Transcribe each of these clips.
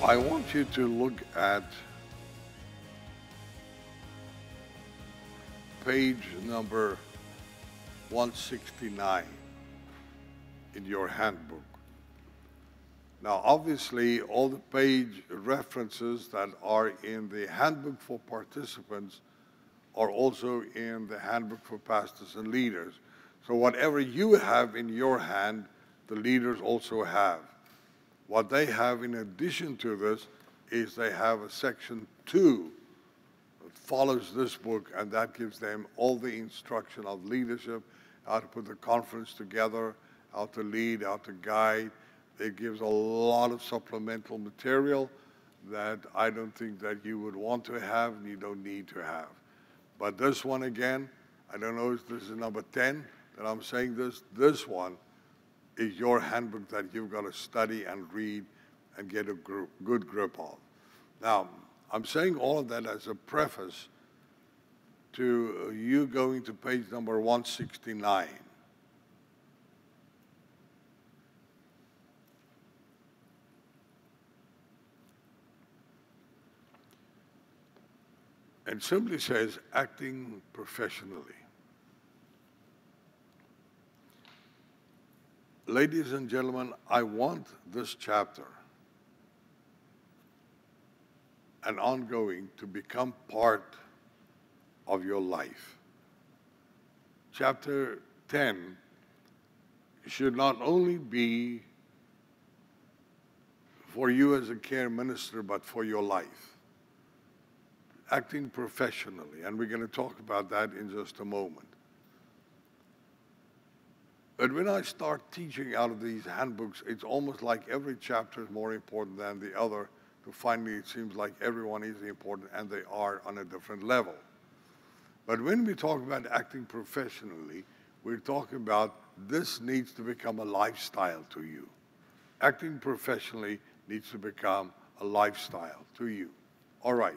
I want you to look at page number 169 in your handbook. Now, obviously, all the page references that are in the handbook for participants are also in the handbook for pastors and leaders. So whatever you have in your hand, the leaders also have. What they have in addition to this is they have a section 2 that follows this book, and that gives them all the instruction of leadership, how to put the conference together, how to lead, how to guide. It gives a lot of supplemental material that I don't think that you would want to have and you don't need to have. But this one again, I don't know if this is number 10 that I'm saying this. This one is your handbook that you've got to study and read and get a good grip of. Now, I'm saying all of that as a preface to you going to page number 169. And simply says, acting professionally. Ladies and gentlemen, I want this chapter and ongoing to become part of your life. Chapter 10 should not only be for you as a care minister, but for your life. Acting professionally, and we're going to talk about that in just a moment. But when I start teaching out of these handbooks, it's almost like every chapter is more important than the other. To finally, it seems like everyone is important, and they are on a different level. But when we talk about acting professionally, we're talking about this needs to become a lifestyle to you. Acting professionally needs to become a lifestyle to you. All right.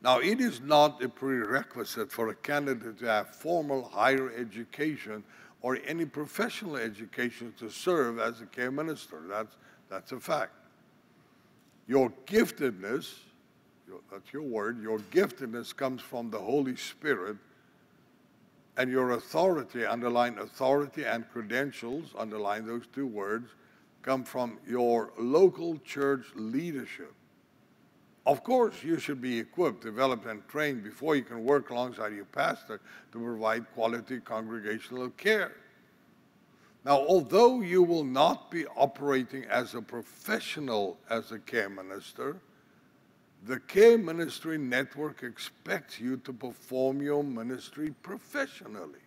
Now, it is not a prerequisite for a candidate to have formal higher education or any professional education to serve as a care minister. That's a fact. Your giftedness, that's your word, your giftedness comes from the Holy Spirit, and your authority, underline authority, and credentials, underline those two words, come from your local church leadership. Of course, you should be equipped, developed, and trained before you can work alongside your pastor to provide quality congregational care. Now, although you will not be operating as a professional as a care minister, the Care Ministry Network expects you to perform your ministry professionally.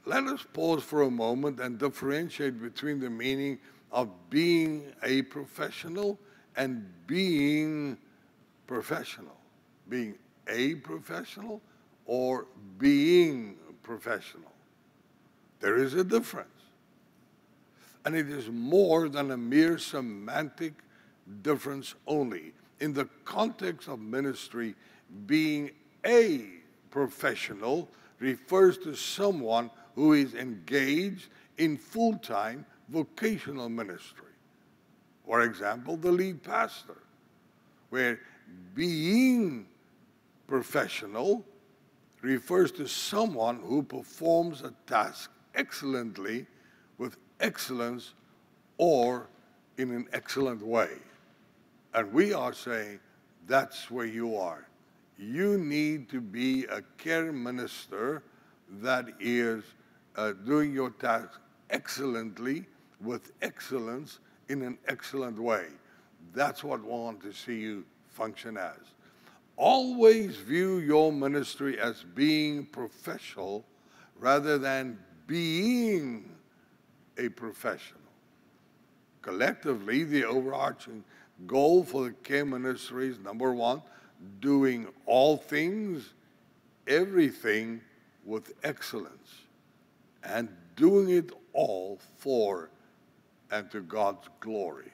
Let us pause for a moment and differentiate between the meaning of being a professional and being professional. Being a professional or being professional. There is a difference. And it is more than a mere semantic difference only. In the context of ministry, being a professional refers to someone who is engaged in full-time vocational ministry. For example, the lead pastor, where being professional refers to someone who performs a task excellently, with excellence, or in an excellent way. And we are saying that's where you are. You need to be a care minister that is doing your task excellently, with excellence, in an excellent way. That's what we want to see you function as. Always view your ministry as being professional rather than being a professional. Collectively, the overarching goal for the care ministry is, number one, doing all things, everything with excellence, and doing it all for and to God's glory.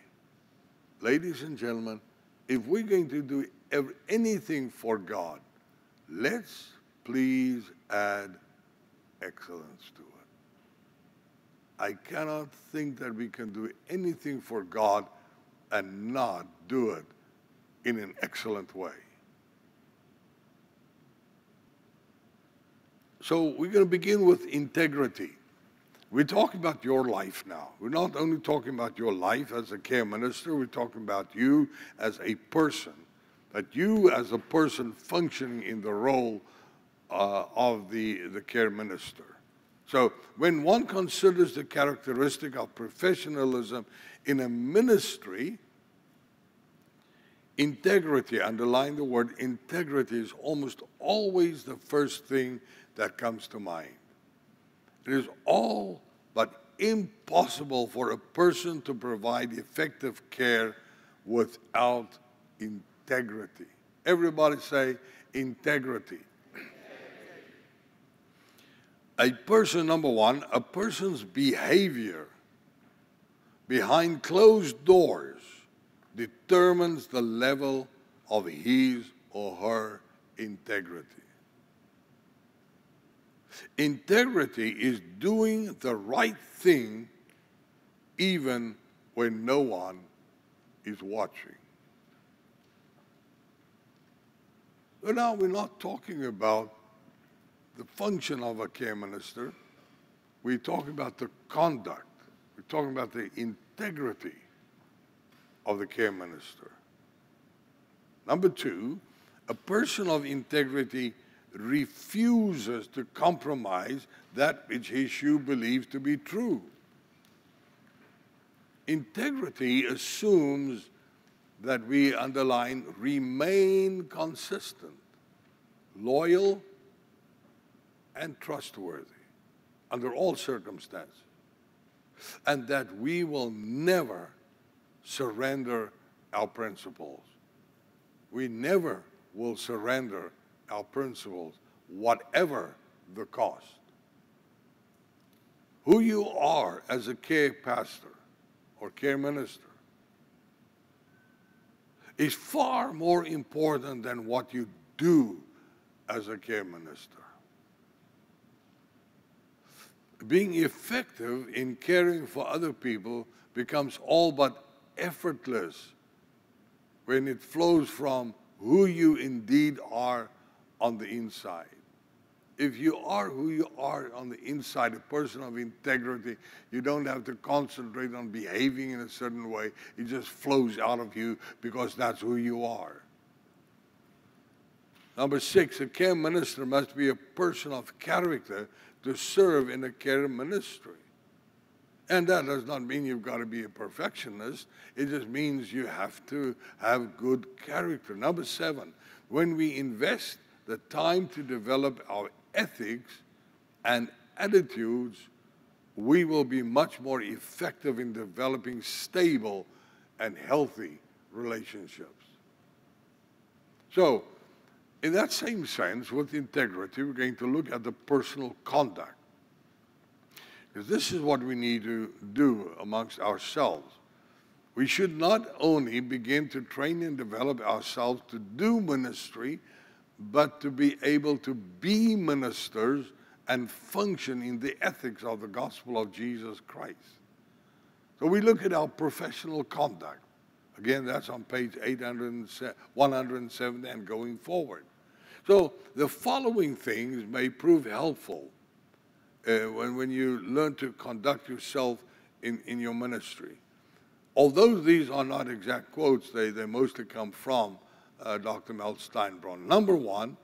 Ladies and gentlemen, if we're going to do anything for God, let's please add excellence to it. I cannot think that we can do anything for God and not do it in an excellent way. So we're going to begin with integrity. We're talking about your life now. We're not only talking about your life as a care minister, we're talking about you as a person. That you as a person functioning in the role of the care minister. So when one considers the characteristic of professionalism in a ministry, integrity, underline the word integrity, is almost always the first thing that comes to mind. It is all but impossible for a person to provide effective care without integrity. Everybody say integrity. A person, number one, a person's behavior behind closed doors determines the level of his or her integrity. Integrity is doing the right thing even when no one is watching. But now we're not talking about the function of a care minister. We're talking about the conduct. We're talking about the integrity of the care minister. Number two, a person of integrity refuses to compromise that which he should believe to be true. Integrity assumes that we underline remain consistent, loyal, and trustworthy under all circumstances, and that we will never surrender our principles. We never will surrender our principles, whatever the cost. Who you are as a care pastor or care minister is far more important than what you do as a care minister. Being effective in caring for other people becomes all but effortless when it flows from who you indeed are on the inside. If you are who you are on the inside, a person of integrity, you don't have to concentrate on behaving in a certain way. It just flows out of you because that's who you are. Number 6, a care minister must be a person of character to serve in a care ministry. And that does not mean you've got to be a perfectionist. It just means you have to have good character. Number 7, when we invest the time to develop our ethics and attitudes, we will be much more effective in developing stable and healthy relationships. So, in that same sense, with integrity, we're going to look at the personal conduct. Because this is what we need to do amongst ourselves. We should not only begin to train and develop ourselves to do ministry, but to be able to be ministers and function in the ethics of the gospel of Jesus Christ. So we look at our professional conduct. Again, that's on page 107 and going forward. So the following things may prove helpful when you learn to conduct yourself in your ministry. Although these are not exact quotes, they mostly come from Dr. Mel Steinbronn. Number 1,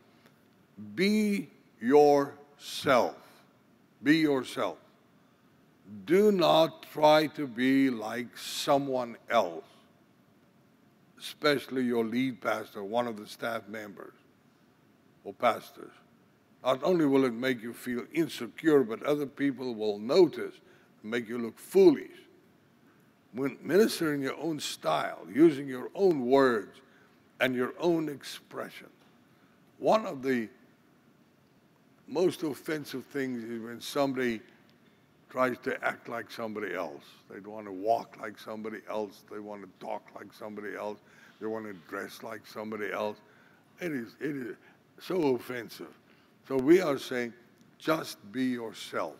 be yourself. Be yourself. Do not try to be like someone else, especially your lead pastor, one of the staff members or pastors. Not only will it make you feel insecure, but other people will notice and make you look foolish. When ministering your own style, using your own words and your own expression. One of the most offensive things is when somebody tries to act like somebody else. They want to walk like somebody else. They want to talk like somebody else. They want to dress like somebody else. It is so offensive. So we are saying, just be yourself.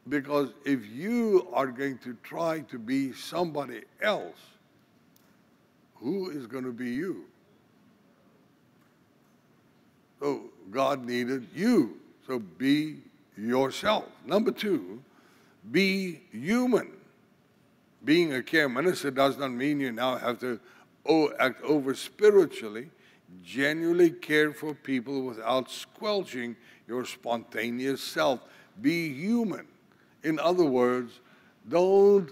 Because if you are going to try to be somebody else, who is going to be you? So God needed you. So be yourself. Number two, be human. Being a care minister does not mean you now have to act over spiritually. Genuinely care for people without squelching your spontaneous self. Be human. In other words, don't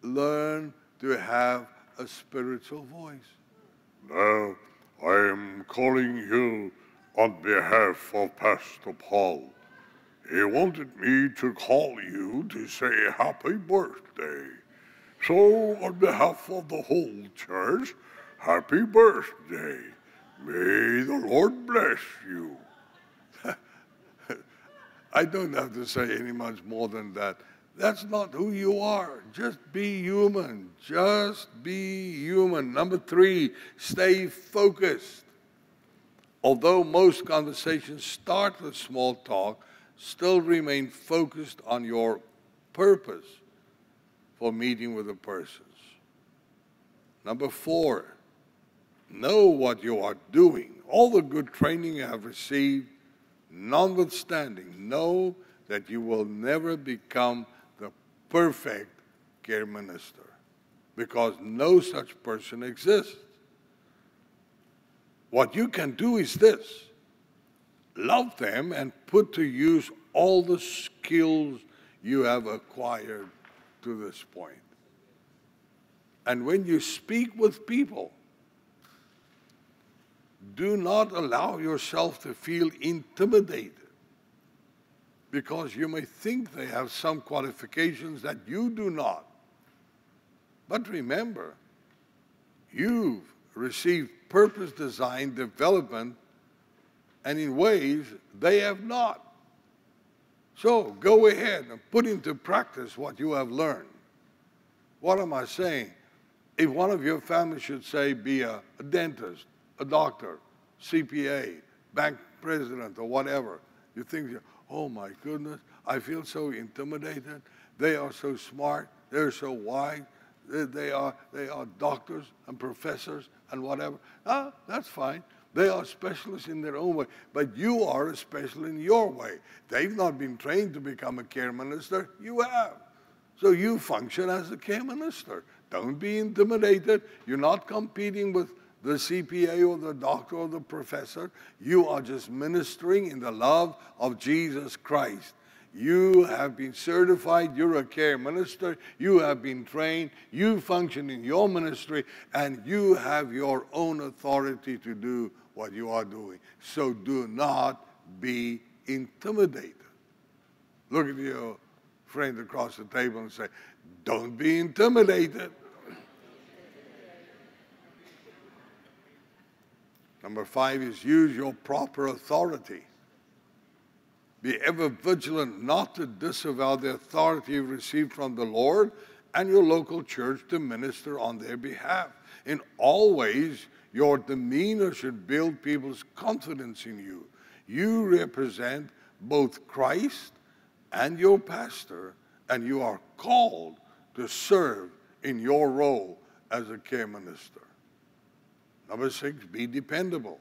learn to have a spiritual voice. Now, I am calling you on behalf of Pastor Paul. He wanted me to call you to say happy birthday. So, on behalf of the whole church, happy birthday. May the Lord bless you. I don't have to say any much more than that. That's not who you are. Just be human. Just be human. Number three, stay focused. Although most conversations start with small talk, still remain focused on your purpose for meeting with the persons. Number four, know what you are doing. All the good training you have received, notwithstanding, know that you will never become the perfect care minister, because no such person exists. What you can do is this: love them and put to use all the skills you have acquired to this point. And when you speak with people, do not allow yourself to feel intimidated, because you may think they have some qualifications that you do not. But remember, you've received purpose, design, development, and in ways they have not. So go ahead and put into practice what you have learned. What am I saying? If one of your family should say, be a dentist, a doctor, CPA, bank president, or whatever, you think, oh my goodness, I feel so intimidated. They are so smart. They're so wise. They are doctors and professors and whatever. That's fine. They are specialists in their own way. But you are a specialist in your way. They've not been trained to become a care minister. You have. So you function as a care minister. Don't be intimidated. You're not competing with the CPA or the doctor or the professor. You are just ministering in the love of Jesus Christ. You have been certified, you're a care minister, you have been trained, you function in your ministry, and you have your own authority to do what you are doing. So do not be intimidated. Look at your friend across the table and say, don't be intimidated. Number 5 is use your proper authority. Be ever vigilant not to disavow the authority you received from the Lord and your local church to minister on their behalf. In all ways, your demeanor should build people's confidence in you. You represent both Christ and your pastor, and you are called to serve in your role as a care minister. Number 6, be dependable.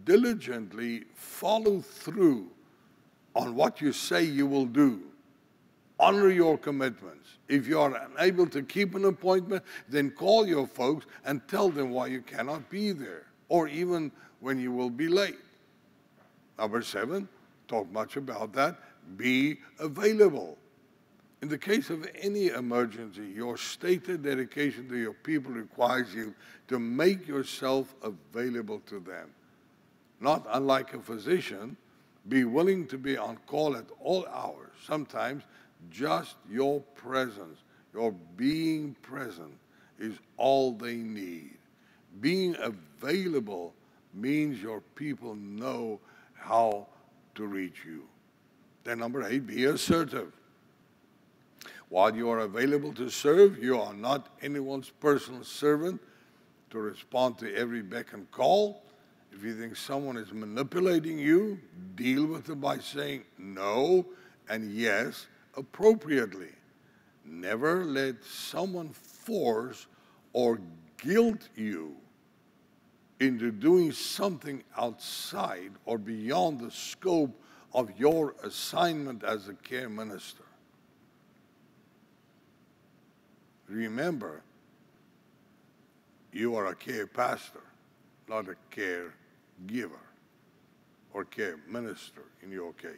Diligently follow through on what you say you will do. Honor your commitments. If you are unable to keep an appointment, then call your folks and tell them why you cannot be there, or even when you will be late. Number 7, talk much about that, be available. In the case of any emergency, your stated dedication to your people requires you to make yourself available to them. Not unlike a physician, be willing to be on call at all hours. Sometimes just your presence, your being present, is all they need. Being available means your people know how to reach you. Then number 8, be assertive. While you are available to serve, you are not anyone's personal servant to respond to every beck and call. If you think someone is manipulating you, deal with it by saying no and yes, appropriately. Never let someone force or guilt you into doing something outside or beyond the scope of your assignment as a care minister. Remember, you are a care pastor, not a care giver or care minister in your case.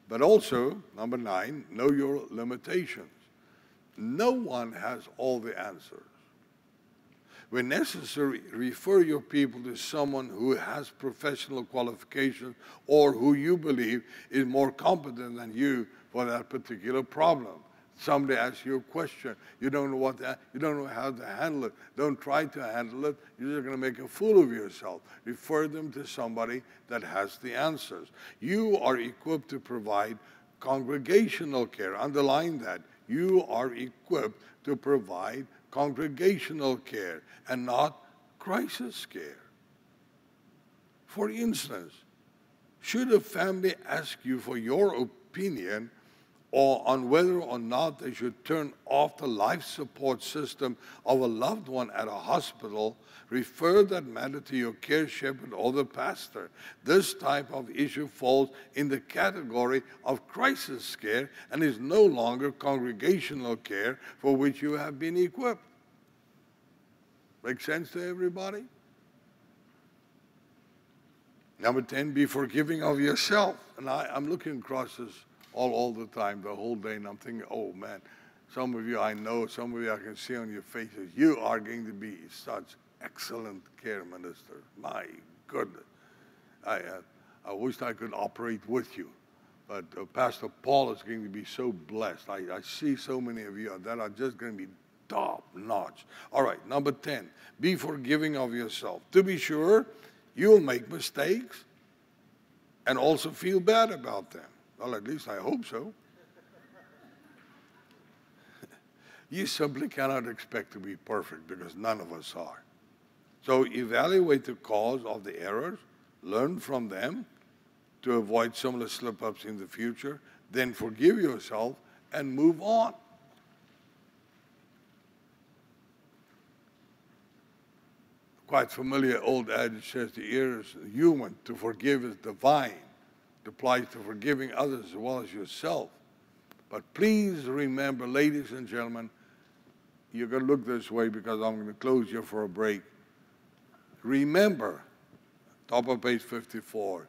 But also, number 9, know your limitations. No one has all the answers. When necessary, refer your people to someone who has professional qualifications or who you believe is more competent than you for that particular problem. Somebody asks you a question, you don't know how to handle it. Don't try to handle it. You're just going to make a fool of yourself. Refer them to somebody that has the answers. You are equipped to provide congregational care. Underline that. You are equipped to provide congregational care and not crisis care. For instance, should a family ask you for your opinion on whether or not they should turn off the life support system of a loved one at a hospital, refer that matter to your care shepherd or the pastor. This type of issue falls in the category of crisis care and is no longer congregational care for which you have been equipped. Make sense to everybody? Number 10, be forgiving of yourself. And I'm looking across this all the time, the whole day, and I'm thinking, oh man, some of you I know, some of you I can see on your faces, you are going to be such excellent care ministers. My goodness. I wish I could operate with you. But Pastor Paul is going to be so blessed. I see so many of you that are just going to be top notch. All right, number 10, be forgiving of yourself. To be sure, you'll make mistakes and also feel bad about them. Well, at least I hope so. You simply cannot expect to be perfect because none of us are. So evaluate the cause of the errors, learn from them to avoid similar slip-ups in the future, then forgive yourself and move on. Quite familiar old adage says the ear is human, to forgive is divine. It applies to forgiving others as well as yourself. But please remember, ladies and gentlemen, you're going to look this way because I'm going to close here for a break. Remember, top of page 54,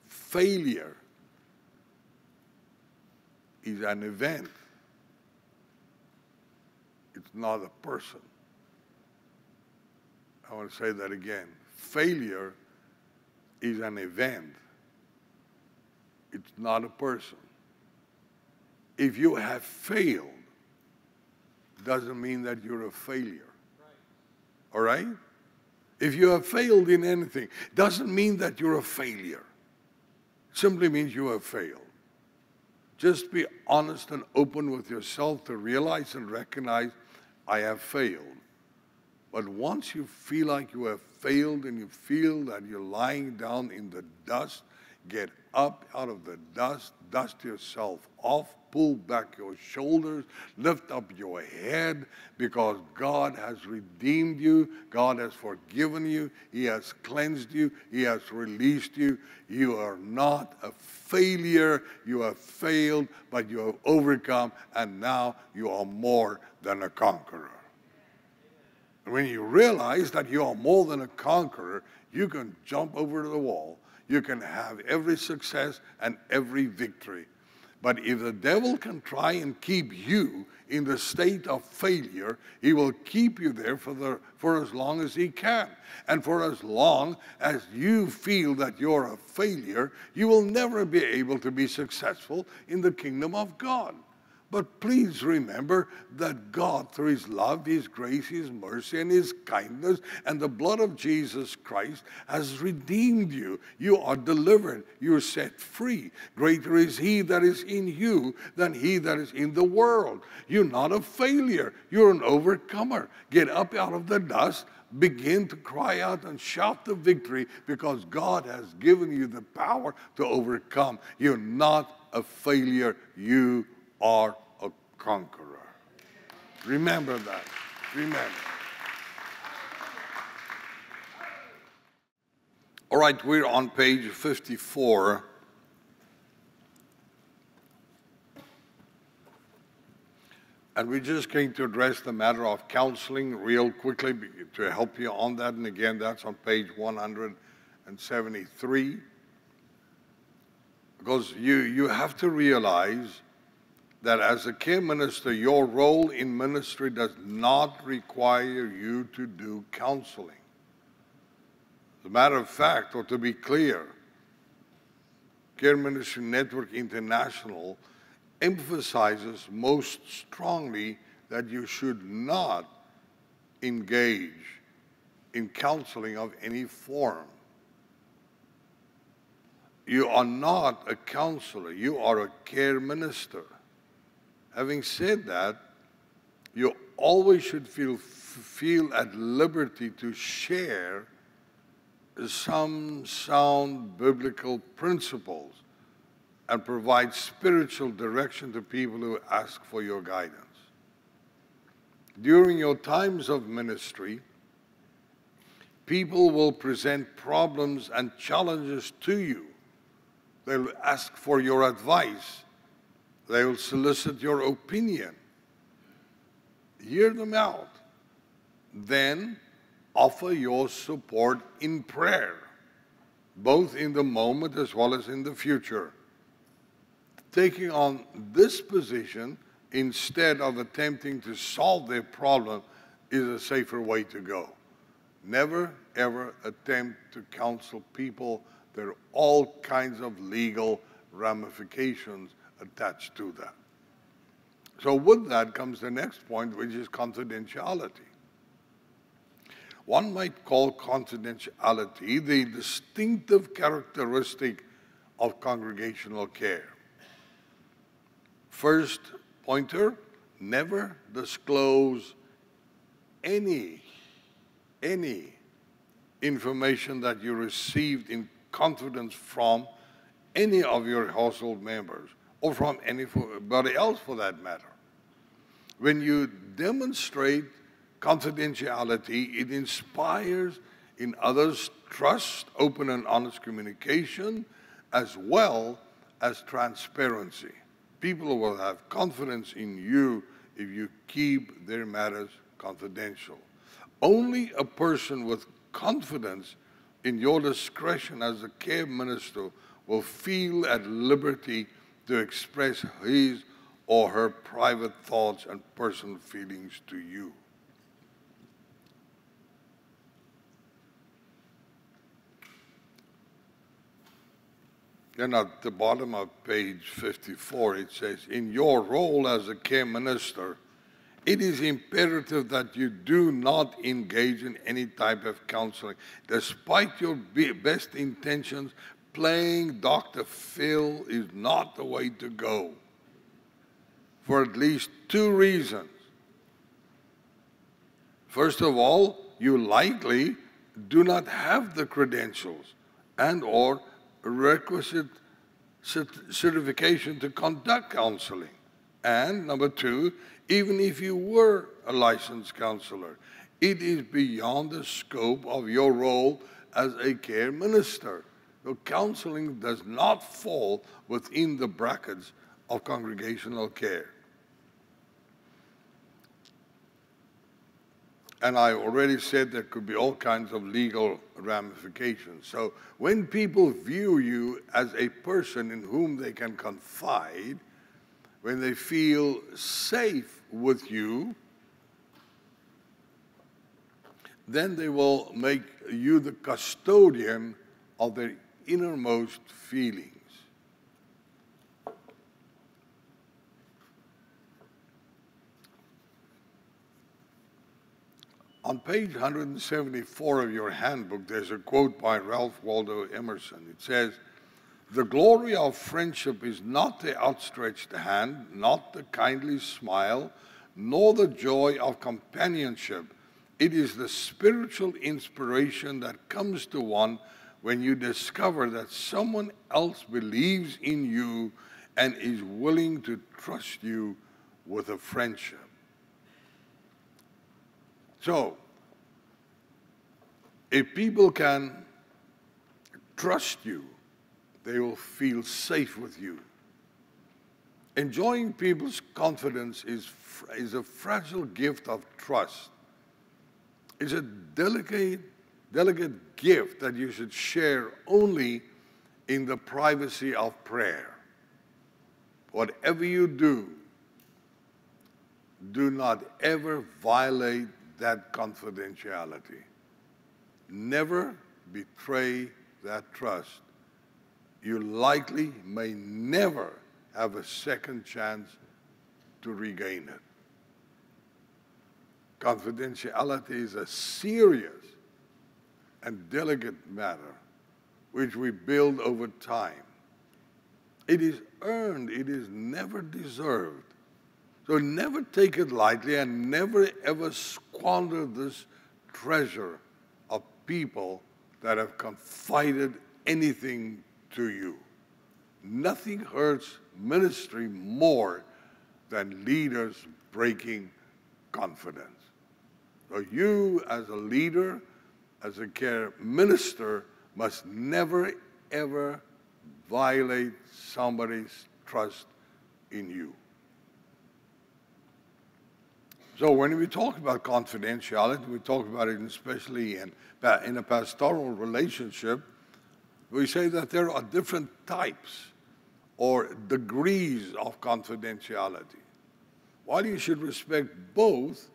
failure is an event. It's not a person. I want to say that again. Failure is an event. It's not a person. If you have failed, doesn't mean that you're a failure. All right? If you have failed in anything, doesn't mean that you're a failure. It simply means you have failed. Just be honest and open with yourself to realize and recognize, I have failed. But once you feel like you have failed and you feel that you're lying down in the dust, get up out of the dust, dust yourself off, pull back your shoulders, lift up your head, because God has redeemed you, God has forgiven you, He has cleansed you, He has released you. You are not a failure, you have failed, but you have overcome, and now you are more than a conqueror. When you realize that you are more than a conqueror, you can jump over the wall. You can have every success and every victory. But if the devil can try and keep you in the state of failure, he will keep you there for as long as he can. And for as long as you feel that you're a failure, you will never be able to be successful in the kingdom of God. But please remember that God, through His love, His grace, His mercy, and His kindness, and the blood of Jesus Christ has redeemed you. You are delivered. You're set free. Greater is He that is in you than he that is in the world. You're not a failure. You're an overcomer. Get up out of the dust, begin to cry out and shout the victory, because God has given you the power to overcome. You're not a failure. You are a conqueror. Remember that. Remember. All right, we're on page 54. And we're just going to address the matter of counseling real quickly to help you on that. And again, that's on page 173. Because you have to realize that as a care minister, your role in ministry does not require you to do counseling. As a matter of fact, or to be clear, Care Ministry Network International emphasizes most strongly that you should not engage in counseling of any form. You are not a counselor, you are a care minister. Having said that, you always should feel at liberty to share some sound biblical principles and provide spiritual direction to people who ask for your guidance. During your times of ministry, people will present problems and challenges to you. They'll ask for your advice. They will solicit your opinion. Hear them out. Then offer your support in prayer, both in the moment as well as in the future. Taking on this position instead of attempting to solve their problem is a safer way to go. Never, ever attempt to counsel people. There are all kinds of legal ramifications attached to that. So with that comes the next point, which is confidentiality. One might call confidentiality the distinctive characteristic of congregational care. First pointer, never disclose any information that you received in confidence from any of your household members or from anybody else for that matter. When you demonstrate confidentiality, it inspires in others trust, open and honest communication, as well as transparency. People will have confidence in you if you keep their matters confidential. Only a person with confidence in your discretion as a care minister will feel at liberty to express his or her private thoughts and personal feelings to you. Then at the bottom of page 54, it says, in your role as a care minister, it is imperative that you do not engage in any type of counseling. Despite your best intentions, playing Dr. Phil is not the way to go, for at least two reasons. First of all, you likely do not have the credentials and or requisite certification to conduct counseling. And number two, even if you were a licensed counselor, it is beyond the scope of your role as a care minister. So counseling does not fall within the brackets of congregational care. And I already said there could be all kinds of legal ramifications. So when people view you as a person in whom they can confide, when they feel safe with you, then they will make you the custodian of their innermost feelings. On page 174 of your handbook, there's a quote by Ralph Waldo Emerson. It says, "The glory of friendship is not the outstretched hand, not the kindly smile, nor the joy of companionship. It is the spiritual inspiration that comes to one when you discover that someone else believes in you and is willing to trust you with a friendship. So, if people can trust you, they will feel safe with you. Enjoying people's confidence is a fragile gift of trust. It's a delicate gift that you should share only in the privacy of prayer. Whatever you do not ever violate that confidentiality. Never betray that trust. You likely may never have a second chance to regain it. Confidentiality is a serious and delicate matter which we build over time. It is earned, it is never deserved. So never take it lightly and never ever squander this treasure of people that have confided anything to you. Nothing hurts ministry more than leaders breaking confidence. So you as a leader, as a care minister, must never ever violate somebody's trust in you. So when we talk about confidentiality, we talk about it especially in a pastoral relationship. We say that there are different types or degrees of confidentiality. While you should respect both,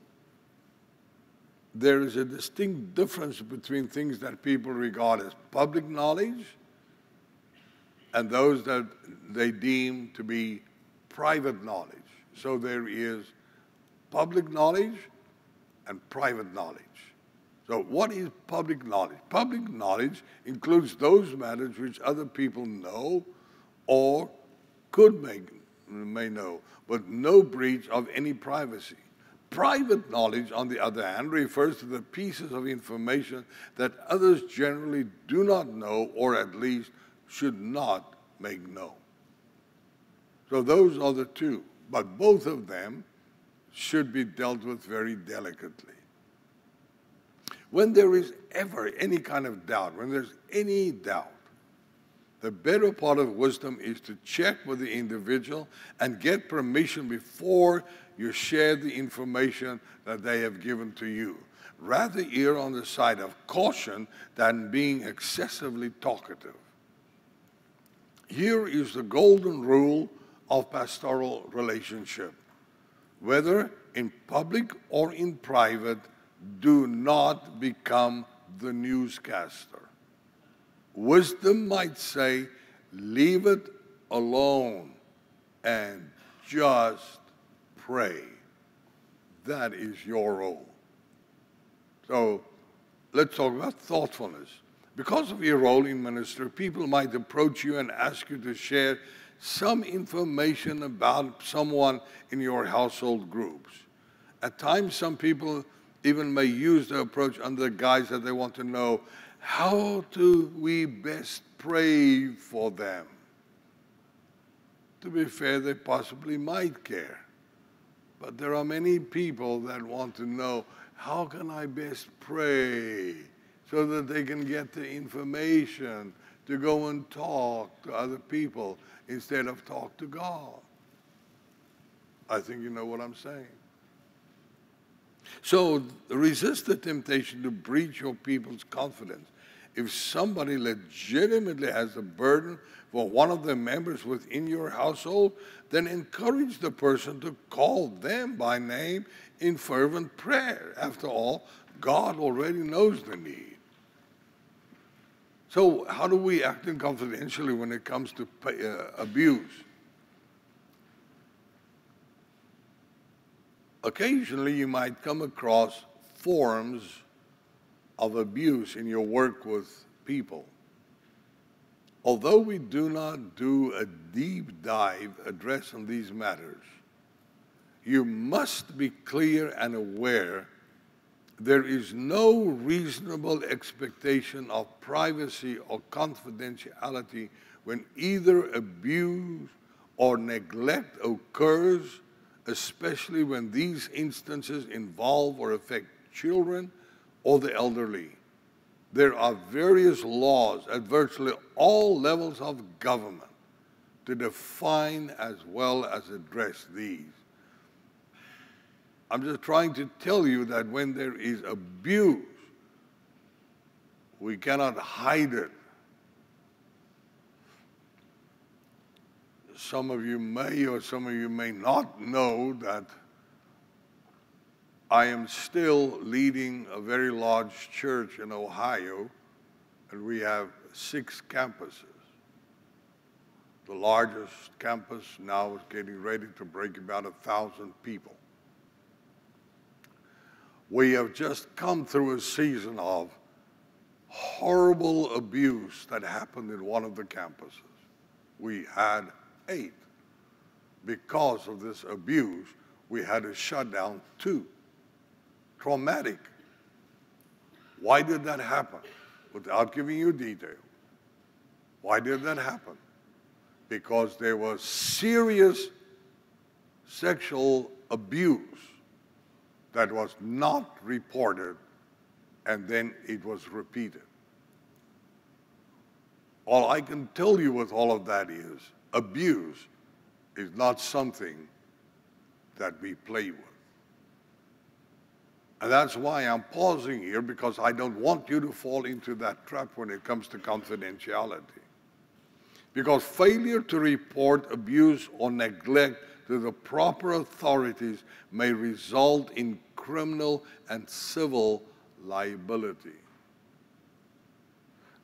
there is a distinct difference between things that people regard as public knowledge and those that they deem to be private knowledge. So there is public knowledge and private knowledge. So what is public knowledge? Public knowledge includes those matters which other people know or may know, but no breach of any privacy. Private knowledge, on the other hand, refers to the pieces of information that others generally do not know or at least should not make known. So those are the two, but both of them should be dealt with very delicately. When there is ever any kind of doubt, when there's any doubt, the better part of wisdom is to check with the individual and get permission before you share the information that they have given to you. Rather err on the side of caution than being excessively talkative. Here is the golden rule of pastoral relationship. Whether in public or in private, do not become the newscaster. Wisdom might say, leave it alone and just pray. That is your role. So let's talk about thoughtfulness. Because of your role in ministry, people might approach you and ask you to share some information about someone in your household groups. At times, some people even may use the approach under the guise that they want to know, how do we best pray for them? To be fair, they possibly might care. But there are many people that want to know, how can I best pray so that they can get the information to go and talk to other people instead of talk to God? I think you know what I'm saying. So resist the temptation to breach your people's confidence. If somebody legitimately has a burden for one of the members within your household, then encourage the person to call them by name in fervent prayer. After all, God already knows the need. So how do we act in confidentially when it comes to abuse? Occasionally, you might come across forms of abuse in your work with people. Although we do not do a deep dive address on these matters, you must be clear and aware there is no reasonable expectation of privacy or confidentiality when either abuse or neglect occurs, especially when these instances involve or affect children or the elderly. There are various laws at virtually all levels of government to define as well as address these. I'm just trying to tell you that when there is abuse, we cannot hide it. Some of you may or some of you may not know that I am still leading a very large church in Ohio, and we have 6 campuses. The largest campus now is getting ready to break about 1,000 people. We have just come through a season of horrible abuse that happened in one of the campuses. We had 8. Because of this abuse, we had to shut down 2. Traumatic. Why did that happen? Without giving you detail. Why did that happen? Because there was serious sexual abuse that was not reported, and then it was repeated. All I can tell you with all of that is, abuse is not something that we play with. And that's why I'm pausing here, because I don't want you to fall into that trap when it comes to confidentiality. Because failure to report abuse or neglect to the proper authorities may result in criminal and civil liability.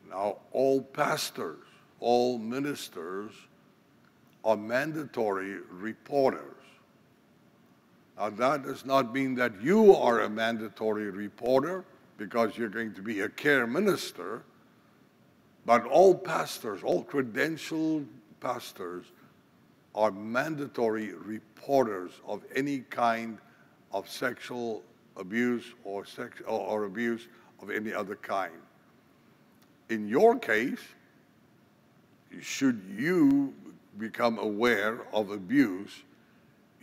Now, all pastors, all ministers are mandatory reporters. Now, that does not mean that you are a mandatory reporter because you're going to be a care minister, but all pastors, all credentialed pastors, are mandatory reporters of any kind of sexual abuse or abuse of any other kind. In your case, should you become aware of abuse,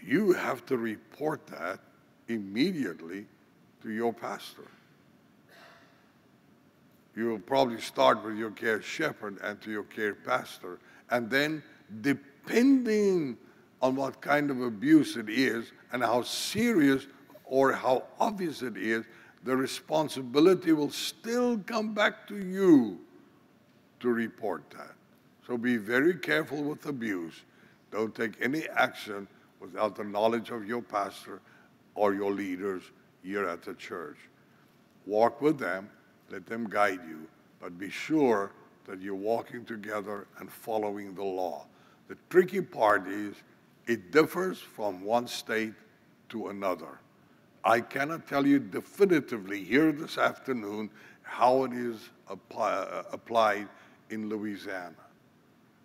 you have to report that immediately to your pastor. You will probably start with your care shepherd and to your care pastor, and then depending on what kind of abuse it is and how serious or how obvious it is, the responsibility will still come back to you to report that. So be very careful with abuse. Don't take any action without the knowledge of your pastor or your leaders here at the church. Walk with them, let them guide you, but be sure that you're walking together and following the law. The tricky part is it differs from one state to another. I cannot tell you definitively here this afternoon how it is applied in Louisiana.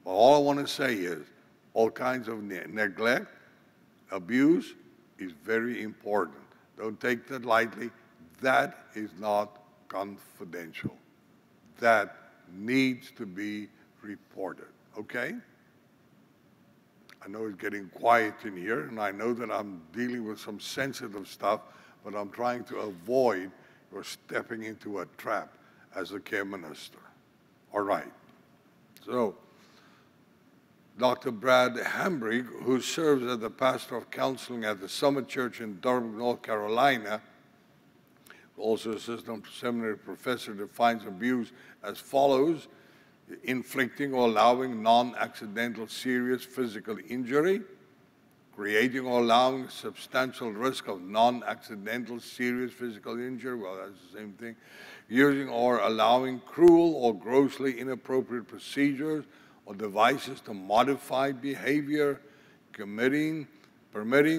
But all I want to say is all kinds of neglect, abuse is very important. Don't take that lightly. That is not confidential. That needs to be reported, okay? I know it's getting quiet in here, and I know that I'm dealing with some sensitive stuff, but I'm trying to avoid your stepping into a trap as a care minister. All right. So, Dr. Brad Hambrick, who serves as the pastor of counseling at the Summit Church in Durham, North Carolina, also assistant seminary professor, defines abuse as follows: inflicting or allowing non-accidental serious physical injury, creating or allowing substantial risk of non-accidental serious physical injury, well, that's the same thing, using or allowing cruel or grossly inappropriate procedures or devices to modify behavior, permitting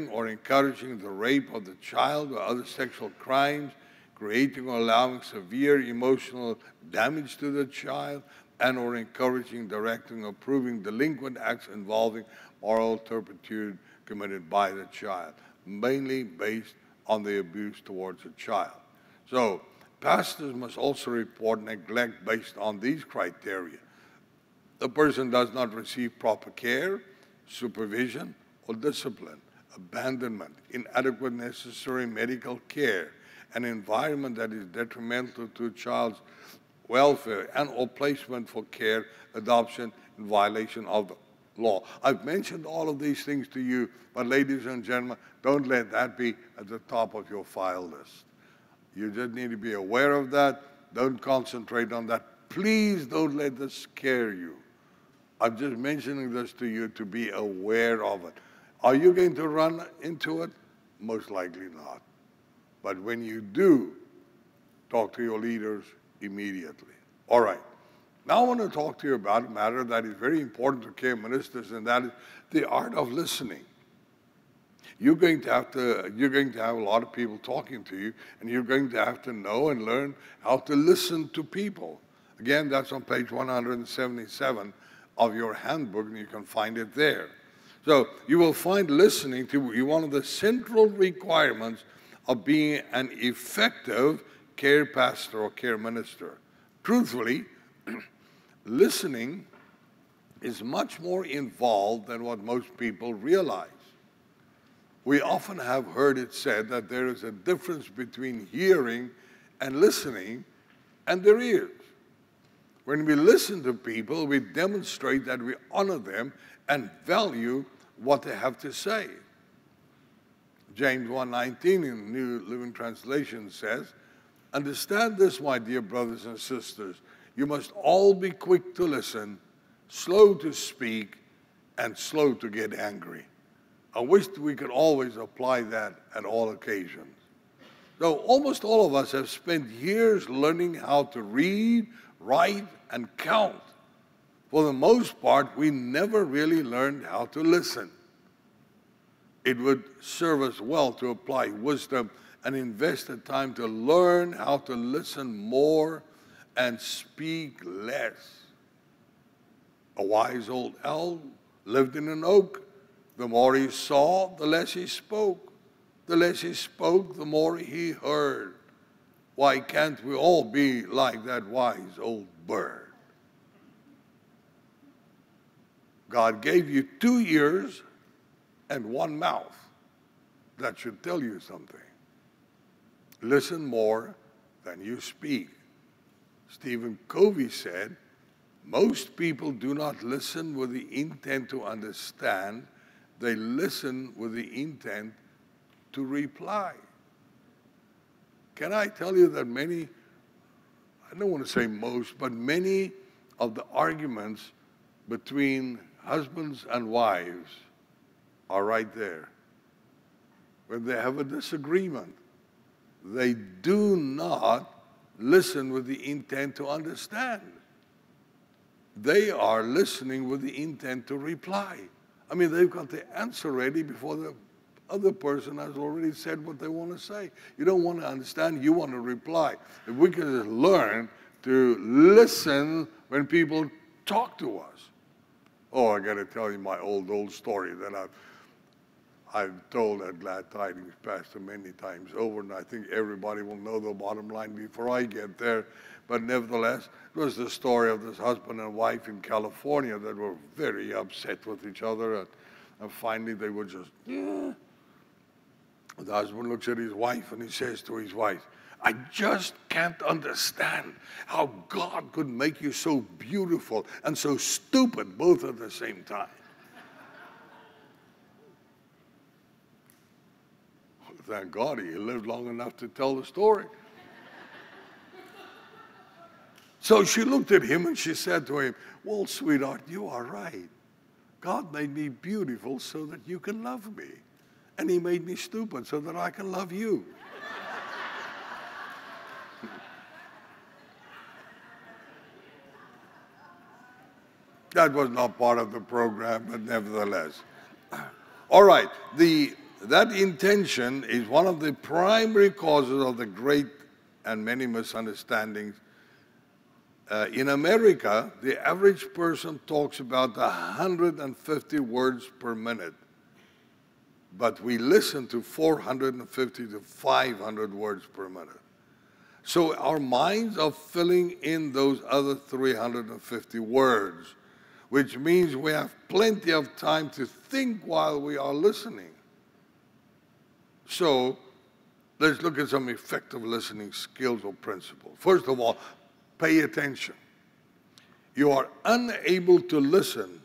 or encouraging the rape of the child or other sexual crimes, creating or allowing severe emotional damage to the child, and or encouraging, directing, or approving delinquent acts involving moral turpitude committed by the child, mainly based on the abuse towards the child. So pastors must also report neglect based on these criteria. The person does not receive proper care, supervision, or discipline, abandonment, inadequate necessary medical care, an environment that is detrimental to a child's welfare, and or placement for care, adoption, in violation of the law. I've mentioned all of these things to you, but ladies and gentlemen, don't let that be at the top of your file list. You just need to be aware of that. Don't concentrate on that. Please don't let this scare you. I'm just mentioning this to you to be aware of it. Are you going to run into it? Most likely not. But when you do, talk to your leaders immediately. All right. Now I want to talk to you about a matter that is very important to care ministers, and that is the art of listening. You're going to have a lot of people talking to you, and you're going to have to know and learn how to listen to people. Again, that's on page 177 of your handbook, and you can find it there. So you will find listening to be one of the central requirements of being an effective care pastor or care minister. Truthfully, listening is much more involved than what most people realize. We often have heard it said that there is a difference between hearing and listening, and there is. When we listen to people, we demonstrate that we honor them and value what they have to say. James 1:19 in the New Living Translation says, "Understand this, my dear brothers and sisters, you must all be quick to listen, slow to speak, and slow to get angry." I wish we could always apply that at all occasions. So almost all of us have spent years learning how to read, write, and count. For the most part, we never really learned how to listen. It would serve us well to apply wisdom and invest the time to learn how to listen more and speak less. A wise old owl lived in an oak. The more he saw, the less he spoke. The less he spoke, the more he heard. Why can't we all be like that wise old bird? God gave you 2 ears and 1 mouth. That should tell you something. Listen more than you speak. Stephen Covey said, "Most people do not listen with the intent to understand. They listen with the intent to reply." Can I tell you that many, I don't want to say most, but many of the arguments between husbands and wives are right there. When they have a disagreement, they do not listen with the intent to understand. They are listening with the intent to reply. I mean, they've got the answer ready before the other person has already said what they want to say. You don't want to understand, you want to reply. If we could just learn to listen when people talk to us. Oh, I got to tell you my old story that I've told at Glad Tidings Pastor many times over, and I think everybody will know the bottom line before I get there. But nevertheless, it was the story of this husband and wife in California that were very upset with each other, and finally they were just, yeah. The husband looks at his wife and he says to his wife, "I just can't understand how God could make you so beautiful and so stupid both at the same time." Thank God he lived long enough to tell the story. So she looked at him and she said to him, "Well, sweetheart, you are right. God made me beautiful so that you can love me. And he made me stupid so that I can love you." That was not part of the program, but nevertheless. All right, that intention is one of the primary causes of the great and many misunderstandings. In America, the average person talks about 150 words per minute, but we listen to 450 to 500 words per minute. So our minds are filling in those other 350 words, which means we have plenty of time to think while we are listening. So let's look at some effective listening skills or principles. First of all, pay attention. You are unable to listen,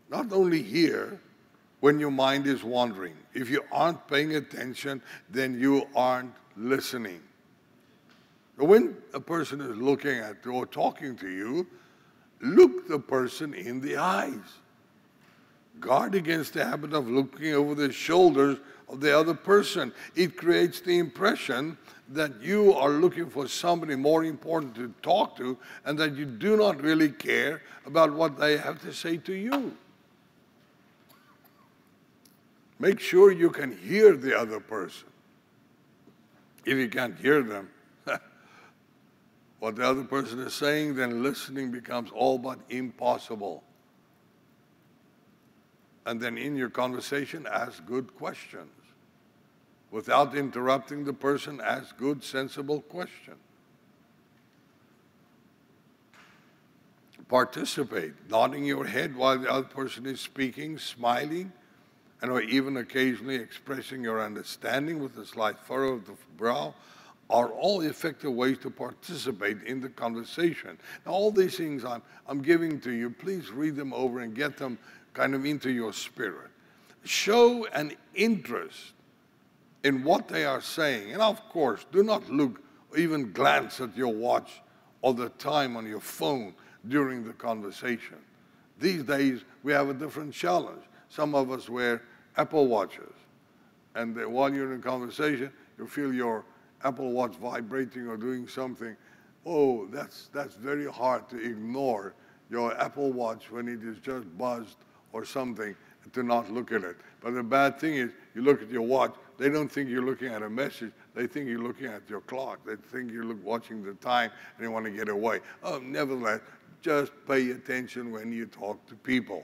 not only here, when your mind is wandering. If you aren't paying attention, then you aren't listening. When a person is looking at you or talking to you, look the person in the eyes. Guard against the habit of looking over the shoulders of the other person. It creates the impression that you are looking for somebody more important to talk to and that you do not really care about what they have to say to you. Make sure you can hear the other person. If you can't hear them, what the other person is saying, then listening becomes all but impossible. And then in your conversation, ask good questions. Without interrupting the person, ask good, sensible questions. Participate, nodding your head while the other person is speaking, smiling, and or even occasionally expressing your understanding with a slight furrow of the brow, are all effective ways to participate in the conversation. Now, all these things I'm giving to you, please read them over and get them kind of into your spirit. Show an interest in what they are saying. And of course, do not look or even glance at your watch all the time on your phone during the conversation. These days, we have a different challenge. Some of us wear Apple Watches. And while you're in a conversation, you feel your Apple Watch vibrating or doing something. Oh, that's very hard to ignore your Apple Watch when it is just buzzed or something, to not look at it. But the bad thing is, you look at your watch, they don't think you're looking at a message, they think you're looking at your clock. They think you're watching the time and they want to get away. Oh, nevertheless, just pay attention when you talk to people.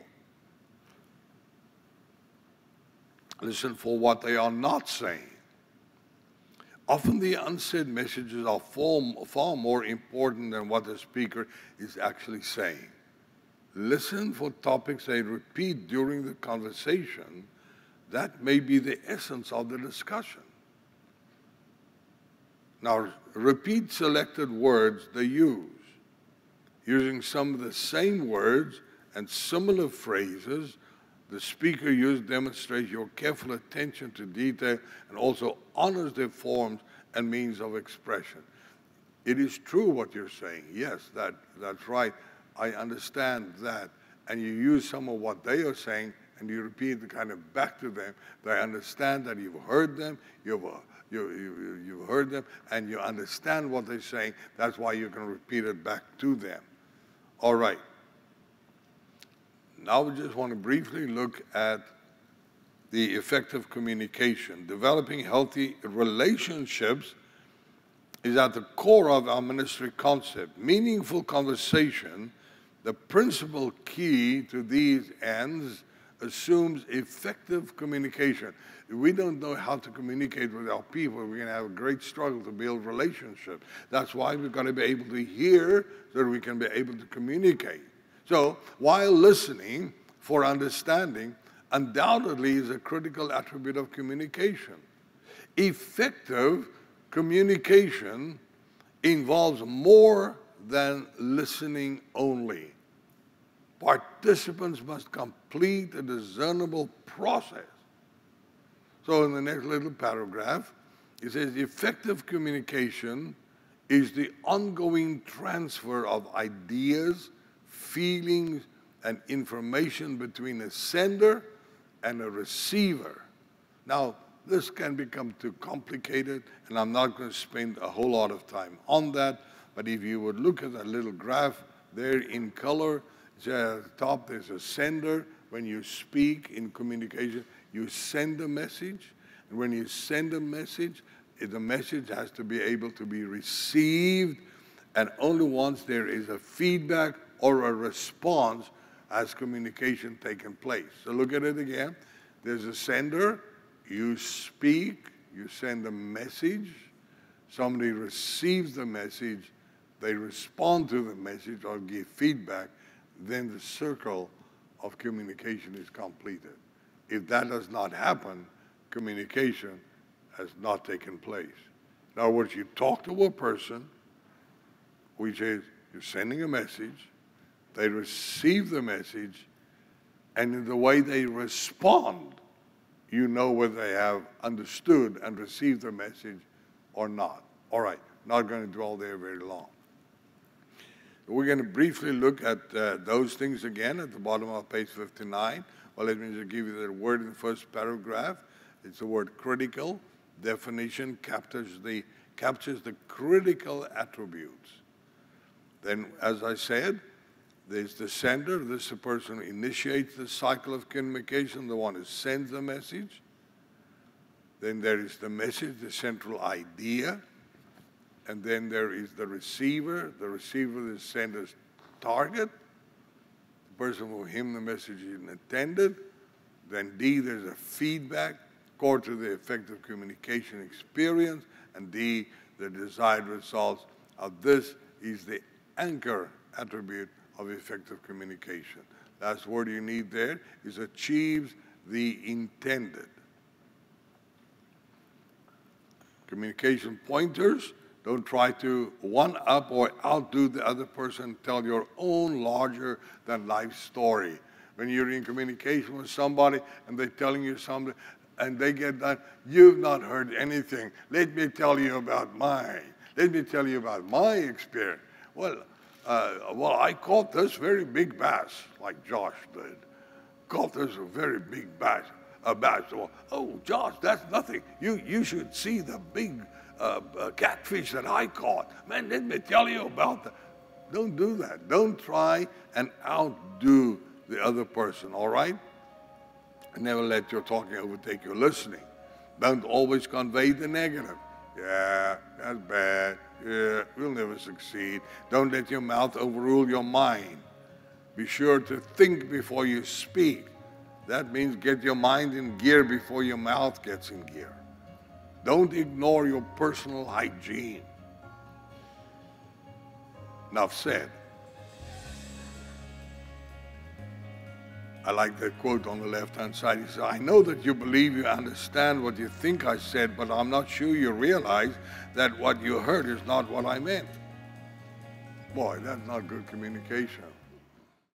Listen for what they are not saying. Often the unsaid messages are far more important than what the speaker is actually saying. Listen for topics they repeat during the conversation. That may be the essence of the discussion. Now, repeat selected words they use. Using some of the same words and similar phrases the speaker used demonstrates your careful attention to detail and also honors their forms and means of expression. It is true what you're saying. Yes, that's right. I understand that. And you use some of what they are saying and you repeat it kind of back to them. They understand that you've heard them, you've heard them, and you understand what they're saying. That's why you can repeat it back to them. All right. Now we just want to briefly look at the effective communication. Developing healthy relationships is at the core of our ministry concept. Meaningful conversation, the principal key to these ends, assumes effective communication. If we don't know how to communicate with our people, we're going to have a great struggle to build relationships. That's why we've got to be able to hear so that we can be able to communicate. So, while listening for understanding undoubtedly is a critical attribute of communication. Effective communication involves more than listening only. Participants must complete a discernible process. So in the next little paragraph, it says effective communication is the ongoing transfer of ideas, feelings, and information between a sender and a receiver. Now, this can become too complicated, and I'm not going to spend a whole lot of time on that, but if you would look at that little graph there in color, at the top there's a sender. When you speak in communication, you send a message, and when you send a message, the message has to be able to be received, and only once there is a feedback or a response has communication taken place. So look at it again. There's a sender, you speak, you send a message, somebody receives the message, they respond to the message or give feedback, then the circle of communication is completed. If that does not happen, communication has not taken place. In other words, you talk to a person, which is you're sending a message, they receive the message, and in the way they respond, you know whether they have understood and received the message or not. All right, not going to dwell there very long. We're going to briefly look at those things again at the bottom of page 59. Well, let me just give you the word in the first paragraph. It's the word critical. Definition captures the critical attributes. Then, as I said, there's the sender. This is the person who initiates the cycle of communication, the one who sends the message. Then there is the message, the central idea. And then there is the receiver the sender's target, the person for whom the message is intended. Then D, there's a feedback, core to the effective communication experience. And D, the desired results of this is the anchor attribute of effective communication. Last word you need there is achieves the intended. Communication pointers. Don't try to one-up or outdo the other person. Tell your own larger-than-life story. When you're in communication with somebody and they're telling you something and they get done, you've not heard anything. Let me tell you about mine. Let me tell you about my experience. Well, I caught this very big bass, like Josh did. Caught this very big bass. Well, oh, Josh, that's nothing. You should see the big catfish that I caught. Man, let me tell you about that. Don't do that. Don't try and outdo the other person, all right? And never let your talking overtake your listening. Don't always convey the negative. Yeah, that's bad. Yeah, we'll never succeed. Don't let your mouth overrule your mind. Be sure to think before you speak. That means get your mind in gear before your mouth gets in gear. Don't ignore your personal hygiene. Enough said. I like that quote on the left-hand side. He says, I know that you believe you understand what you think I said, but I'm not sure you realize that what you heard is not what I meant. Boy, that's not good communication.